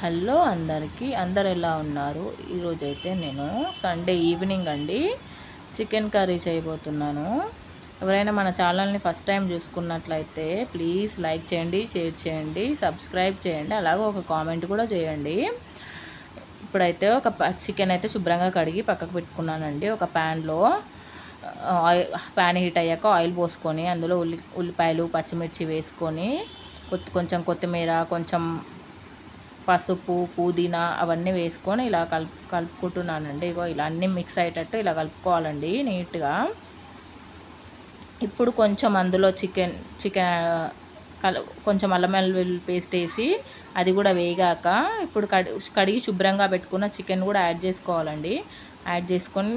Hello అందరికీ, అందరు ఎలా ఉన్నారు? ఈరోజైతే నేను సండే ఈవినింగ్ అండి చికెన్ కర్రీ చేయబోతున్నాను. ఎవరైనా మన ఛానల్ని ఫస్ట్ టైం చూసుకున్నట్లయితే ప్లీజ్ లైక్ చేయండి, షేర్ చేయండి, సబ్స్క్రైబ్ చేయండి, అలాగే ఒక కామెంట్ కూడా చేయండి. ఇప్పుడైతే ఒక చికెన్ అయితే శుభ్రంగా కడిగి పక్కకు పెట్టుకున్నానండి. ఒక ప్యాన్లో ప్యాన్ హీట్ అయ్యాక ఆయిల్ పోసుకొని అందులో ఉల్లిపాయలు పచ్చిమిర్చి వేసుకొని కొంచెం కొత్తిమీర, కొంచెం పసుపు, పుదీనా అవన్నీ వేసుకొని ఇలా కలుపుకుంటున్నానండి. ఇగో ఇలా అన్నీ మిక్స్ అయ్యేటట్టు ఇలా కలుపుకోవాలండి నీట్గా. ఇప్పుడు కొంచెం అందులో చికెన్ కొంచెం అల్లం వెల్లుల్లి పేస్ట్ వేసి అది కూడా వేగాక ఇప్పుడు కడిగి శుభ్రంగా పెట్టుకున్న చికెన్ కూడా యాడ్ చేసుకోవాలండి. యాడ్ చేసుకొని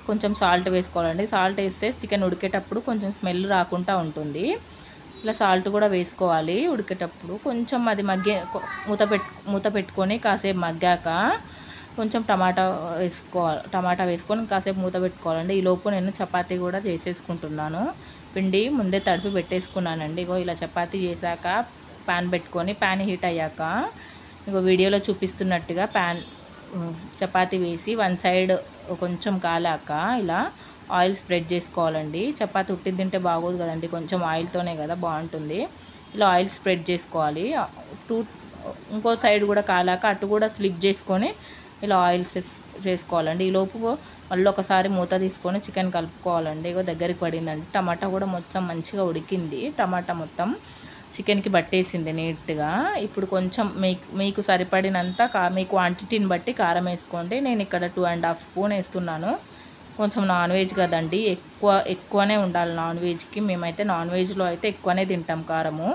కొంచెం సాల్ట్ వేసుకోవాలండి. సాల్ట్ వేస్తే చికెన్ ఉడికేటప్పుడు కొంచెం స్మెల్ రాకుండా ఉంటుంది. ఇలా సాల్ట్ కూడా వేసుకోవాలి ఉడికేటప్పుడు. కొంచెం అది మూత పెట్టుకొని కాసేపు మగ్గాక కొంచెం టమాటా వేసుకొని కాసేపు మూత పెట్టుకోవాలండి. ఈలోపు నేను చపాతీ కూడా చేసేసుకుంటున్నాను. పిండి ముందే తడిపి పెట్టేసుకున్నానండి. ఇగో ఇలా చపాతీ చేశాక ప్యాన్ పెట్టుకొని ప్యాన్ హీట్ అయ్యాక ఇగో వీడియోలో చూపిస్తున్నట్టుగా చపాతీ వేసి వన్ సైడ్ కొంచెం కాలాక ఇలా ఆయిల్ స్ప్రెడ్ చేసుకోవాలండి. చపాతీ ఉట్టిది తింటే బాగోదు కదండి, కొంచెం ఆయిల్తోనే కదా బాగుంటుంది. ఇలా ఆయిల్ స్ప్రెడ్ చేసుకోవాలి. ఇంకో సైడ్ కూడా కాలాక అటు కూడా ఫ్లిప్ చేసుకొని ఇలా ఆయిల్ చేసుకోవాలండి. ఈలోపు మళ్ళీ ఒకసారి మూత తీసుకొని చికెన్ కలుపుకోవాలండి. ఇగో దగ్గరికి పడిందండి. టమాటా కూడా మొత్తం మంచిగా ఉడికింది. టమాటా మొత్తం చికెన్కి పట్టేసింది నీట్గా. ఇప్పుడు కొంచెం మీకు సరిపడినంత మీ క్వాంటిటీని బట్టి కారం వేసుకోండి. నేను ఇక్కడ 2.5 స్పూన్ వేస్తున్నాను. కొంచెం నాన్ వెజ్ కదండి, ఎక్కువనే ఉండాలి నాన్ వెజ్కి. మేమైతే నాన్ వెజ్లో అయితే ఎక్కువనే తింటాం కారము,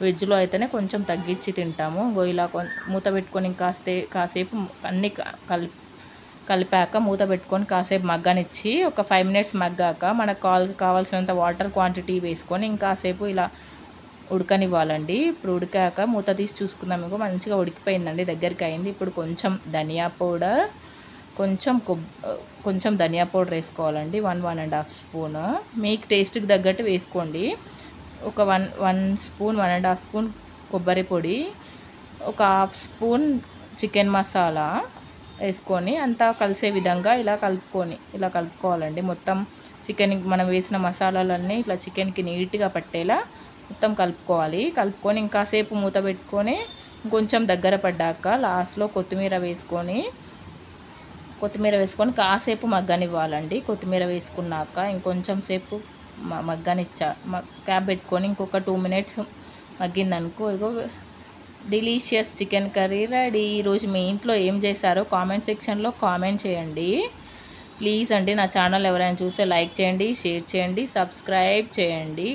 వెజ్లో అయితేనే కొంచెం తగ్గించి తింటాము. ఇలా మూత పెట్టుకొని కాసేపు అన్నీ కలిపాక మూత పెట్టుకొని కాసేపు మగ్గనిచ్చి ఒక 5 మినిట్స్ మగ్గాక మనకు కావాల్సినంత వాటర్ క్వాంటిటీ వేసుకొని ఇంకాసేపు ఇలా ఉడకనివ్వాలండి. ఇప్పుడు ఉడికాక మూత తీసి చూసుకుందాం. మీకు మంచిగా ఉడికిపోయిందండి, దగ్గరికి అయింది. ఇప్పుడు కొంచెం ధనియా పౌడర్, కొంచెం ధనియా పౌడర్ వేసుకోవాలండి. 1.5 స్పూన్ మీకు టేస్ట్కి తగ్గట్టు వేసుకోండి. ఒక 1 స్పూన్ 1.5 స్పూన్ కొబ్బరి పొడి, ఒక 1/2 స్పూన్ చికెన్ మసాలా వేసుకొని అంతా కలిసే విధంగా ఇలా కలుపుకోవాలండి. మొత్తం చికెన్కి మనం వేసిన మసాలాలన్నీ ఇట్లా చికెన్కి నీట్గా పట్టేలా మొత్తం కలుపుకొని ఇంకాసేపు మూత పెట్టుకొని కొంచెం దగ్గర పడ్డాక లాస్ట్లో కొత్తిమీర వేసుకొని కాసేపు మగ్గనివ్వాలండి. కొత్తిమీర వేసుకున్నాక ఇంకొంచెం సేపు క్యాప్ పెట్టుకొని ఇంకొక 2 మినిట్స్ మగ్గిందనుకో ఇగో డిలీషియస్ చికెన్ కర్రీ రెడీ. ఈరోజు మీ ఇంట్లో ఏం చేశారో కామెంట్ సెక్షన్లో కామెంట్ చేయండి ప్లీజ్ అండి. నా ఛానల్ ఎవరైనా చూస్తే లైక్ చేయండి, షేర్ చేయండి, సబ్స్క్రైబ్ చేయండి.